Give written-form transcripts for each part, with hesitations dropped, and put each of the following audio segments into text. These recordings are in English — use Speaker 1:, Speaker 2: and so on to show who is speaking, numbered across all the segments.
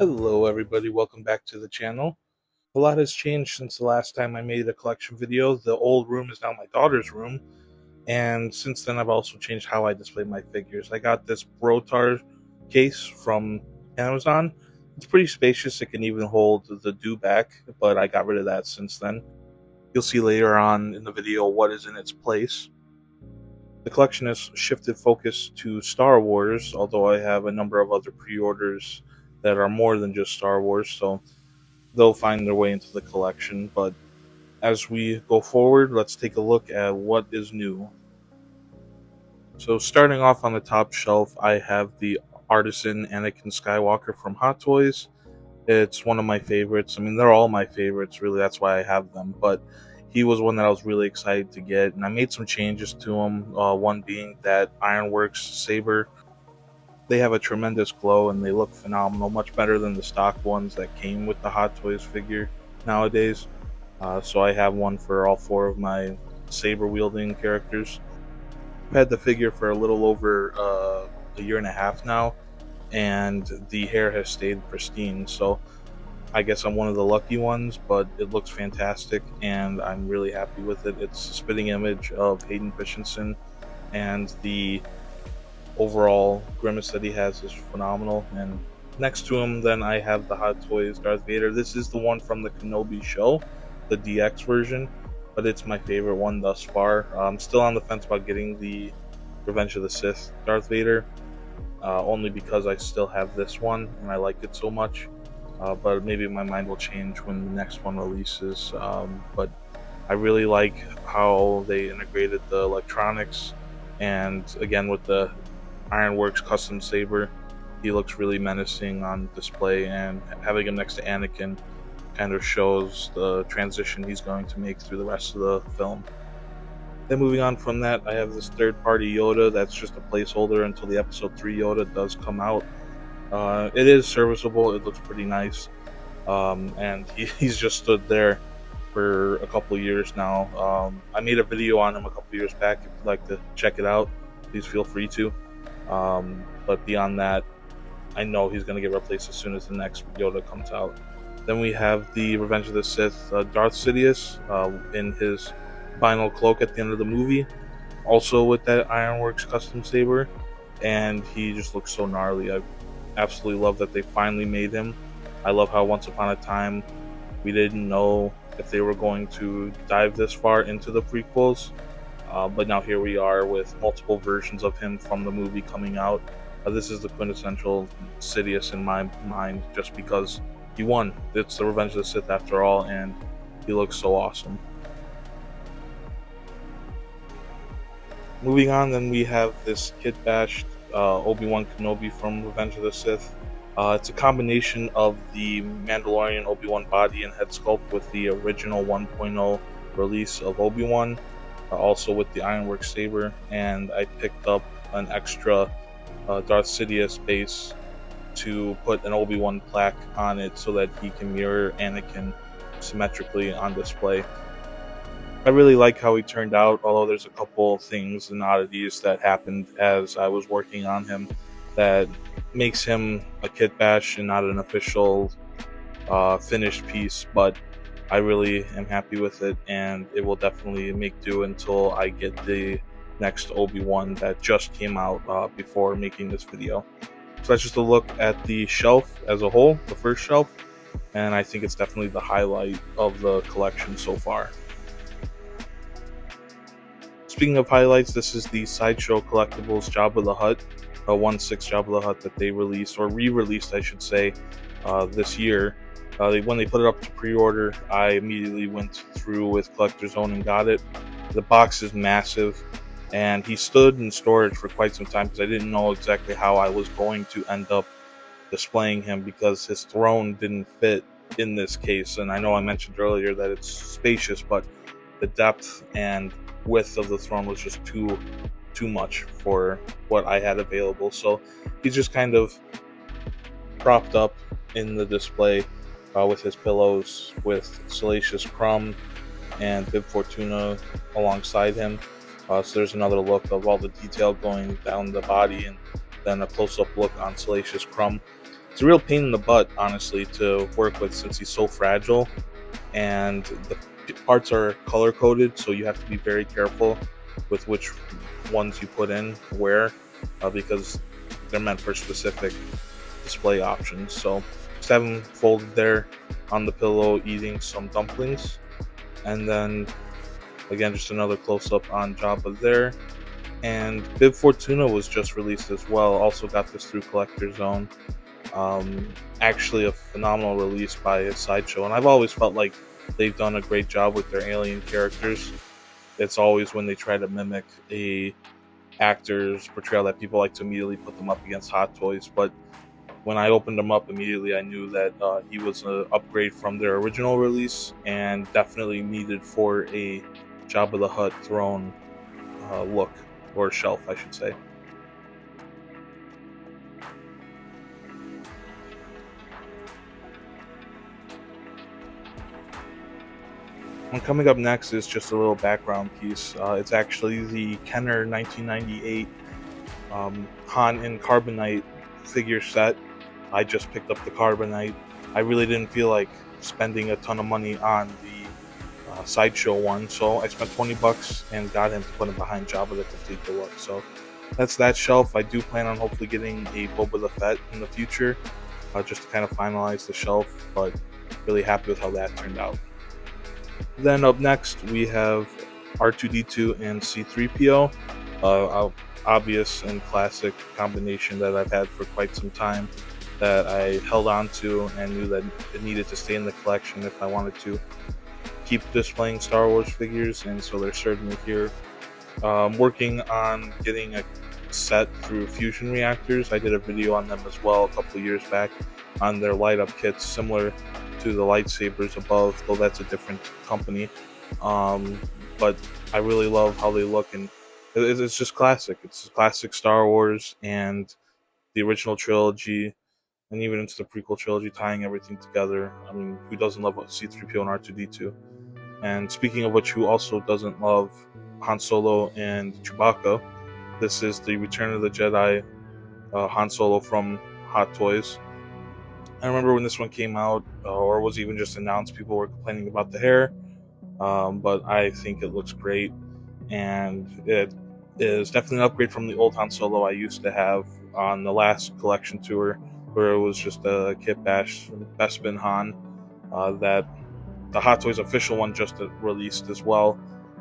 Speaker 1: Hello everybody, welcome back to the channel. A lot has changed since the last time I made a collection video. The old room is now my daughter's room, and since then I've also changed how I display my figures. I got this Brotar case from Amazon. It's pretty spacious, it can even hold the dewback, but I got rid of that since then. You'll see later on in the video what is in its place. The collection has shifted focus to Star Wars, although I have a number of other pre-orders that are more than just Star Wars, so they'll find their way into the collection. But as we go forward, let's take a look at what is new. So starting off on the top shelf, I have the Artisan Anakin Skywalker from Hot Toys. It's one of my favorites. I mean, they're all my favorites, really. That's why I have them. But he was one that I was really excited to get, and I made some changes to him. One being that Ironworks saber. They have a tremendous glow, and they look phenomenal, much better than the stock ones that came with the Hot Toys figure nowadays. So I have one for all four of my saber-wielding characters. I've had the figure for a little over a year and a half now, and the hair has stayed pristine, so I guess I'm one of the lucky ones, but it looks fantastic and I'm really happy with it. It's a spitting image of Hayden Christensen, and the overall grimace that he has is phenomenal. And next to him then I have the Hot Toys Darth Vader. This is the one from the Kenobi show, the DX version, but it's my favorite one thus far. I'm still on the fence about getting the Revenge of the Sith Darth Vader, only because I still have this one and I like it so much. But maybe my mind will change when the next one releases. But I really like how they integrated the electronics, and again with the Ironworks custom saber, he looks really menacing on display, and having him next to Anakin kind of shows the transition he's going to make through the rest of the film. Then moving on from that, I have this third-party Yoda that's just a placeholder until the Episode 3 Yoda does come out. It is serviceable, it looks pretty nice, and he's just stood there for a couple years now. I made a video on him a couple years back. If you'd like to check it out, please feel free to. But beyond that, I know he's going to get replaced as soon as the next Yoda comes out. Then we have the Revenge of the Sith Darth Sidious in his final cloak at the end of the movie, also with that Ironworks custom saber, and he just looks so gnarly. I absolutely love that they finally made him. I love how once upon a time we didn't know if they were going to dive this far into the prequels, but now here we are with multiple versions of him from the movie coming out. This is the quintessential Sidious in my mind, just because he won. It's the Revenge of the Sith after all, and he looks so awesome. Moving on, then we have this kit bashed Obi-Wan Kenobi from Revenge of the Sith. It's a combination of the Mandalorian Obi-Wan body and head sculpt with the original 1.0 release of Obi-Wan, also with the Ironworks saber, and I picked up an extra Darth Sidious base to put an Obi-Wan plaque on it so that he can mirror Anakin symmetrically on display. I really like how he turned out, although there's a couple things and oddities that happened as I was working on him that makes him a kit bash and not an official finished piece, but I really am happy with it, and it will definitely make do until I get the next Obi-Wan that just came out before making this video. So that's just a look at the shelf as a whole, the first shelf, and I think it's definitely the highlight of the collection so far. Speaking of highlights, this is the Sideshow Collectibles Jabba the Hutt, a 1/6 Jabba the Hutt that they released, or re-released I should say, this year. When they put it up to pre-order, I immediately went through with Collector's Zone and got it. The box is massive, and he stood in storage for quite some time because I didn't know exactly how I was going to end up displaying him, because his throne didn't fit in this case. And I know I mentioned earlier that it's spacious, but the depth and width of the throne was just too much for what I had available. So he's just kind of propped up in the display with his pillows, with Salacious Crumb and Bib Fortuna alongside him. So there's another look of all the detail going down the body, and then a close-up look on Salacious Crumb. It's a real pain in the butt, honestly, to work with since he's so fragile, and the parts are color coded, so you have to be very careful with which ones you put in where, because they're meant for specific display options. So just have him folded there on the pillow eating some dumplings, and then again just another close up on Jabba there. And Bib Fortuna was just released as well. Also got this through Collector Zone. Actually, a phenomenal release by Sideshow, and I've always felt like they've done a great job with their alien characters. It's always when they try to mimic a actor's portrayal that people like to immediately put them up against Hot Toys. But when I opened them up immediately, I knew that he was an upgrade from their original release and definitely needed for a Jabba the Hutt throne look, or shelf, I should say. One coming up next is just a little background piece. It's actually the Kenner 1998 Han in Carbonite figure set. I just picked up the Carbonite. I really didn't feel like spending a ton of money on the Sideshow one, so I spent 20 bucks and got him to put him behind Jabba to complete the look. So that's that shelf. I do plan on hopefully getting a Boba the Fett in the future, just to kind of finalize the shelf, but really happy with how that turned out. Then up next we have R2D2 and C3PO, obvious and classic combination that I've had for quite some time, that I held on to and knew that it needed to stay in the collection if I wanted to keep displaying Star Wars figures, and so they're certainly here. Working on getting a set through Fusion Reactors. I did a video on them as well a couple years back on their light up kits, similar to the lightsabers above, though that's a different company. But I really love how they look, and it's just classic. It's classic Star Wars and the original trilogy, and even into the prequel trilogy, tying everything together. I mean, who doesn't love C3PO and R2D2? And speaking of which, who also doesn't love Han Solo and Chewbacca? This is the Return of the Jedi Han Solo from Hot Toys. I remember when this one came out, or was even just announced, people were complaining about the hair, but I think it looks great, and it is definitely an upgrade from the old Han Solo I used to have on the last collection tour, where it was just a Kit Bash Bespin Han, that the Hot Toys official one just released as well,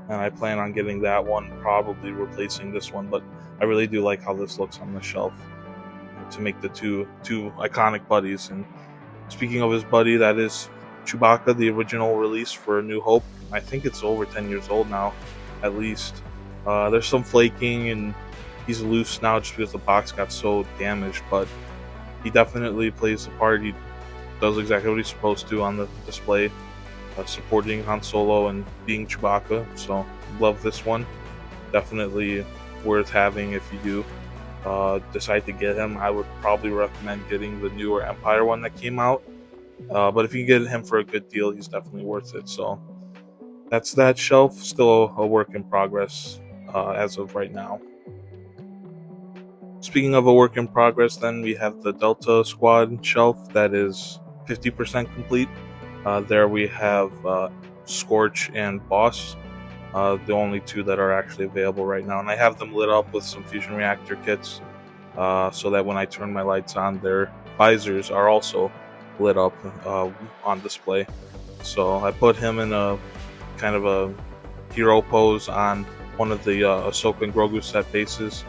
Speaker 1: and I plan on getting that one, probably replacing this one, but I really do like how this looks on the shelf, to make the two iconic buddies. And speaking of his buddy, that is Chewbacca, the original release for A New Hope. I think it's over 10 years old now, at least. There's some flaking, and he's loose now just because the box got so damaged, but he definitely plays the part. He does exactly what he's supposed to on the display, supporting Han Solo and being Chewbacca. So love this one. Definitely worth having if you do decide to get him. I would probably recommend getting the newer Empire one that came out, but if you get him for a good deal, he's definitely worth it. So that's that shelf. Still a work in progress as of right now. Speaking of a work in progress, then we have the Delta Squad shelf that is 50% complete. There we have Scorch and Boss, the only two that are actually available right now, and I have them lit up with some Fusion Reactor kits, so that when I turn my lights on, their visors are also lit up on display. So I put him in a kind of a hero pose on one of the Ahsoka and Grogu set bases,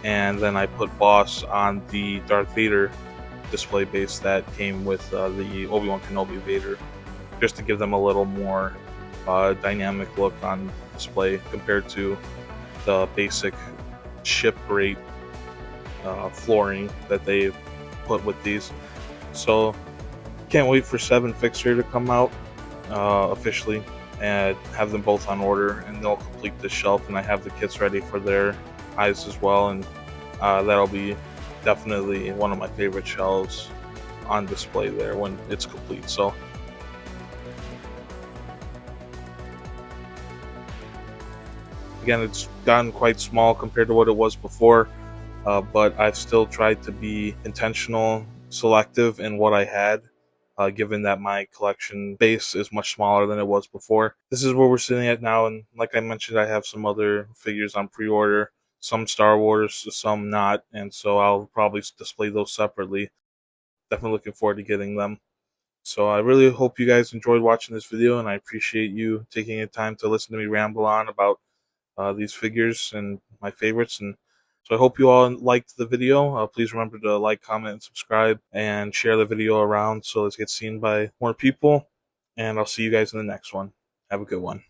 Speaker 1: and then I put Boss on the Darth Vader display base that came with the Obi-Wan Kenobi Vader, just to give them a little more dynamic look on display compared to the basic ship rate flooring that they put with these. So can't wait for 7 Fixer to come out officially, and have them both on order, and they'll complete the shelf, and I have the kits ready for their eyes as well, and that'll be definitely one of my favorite shelves on display there when it's complete. So again, it's gotten quite small compared to what it was before, but I've still tried to be intentional selective in what I had, given that my collection base is much smaller than it was before. This is where we're sitting at now, and like I mentioned, I have some other figures on pre-order, some Star Wars, some not, and so I'll probably display those separately. Definitely looking forward to getting them. So I really hope you guys enjoyed watching this video, and I appreciate you taking the time to listen to me ramble on about these figures and my favorites. And so I hope you all liked the video. Please remember to like, comment, and subscribe, and share the video around so it gets seen by more people. And I'll see you guys in the next one. Have a good one.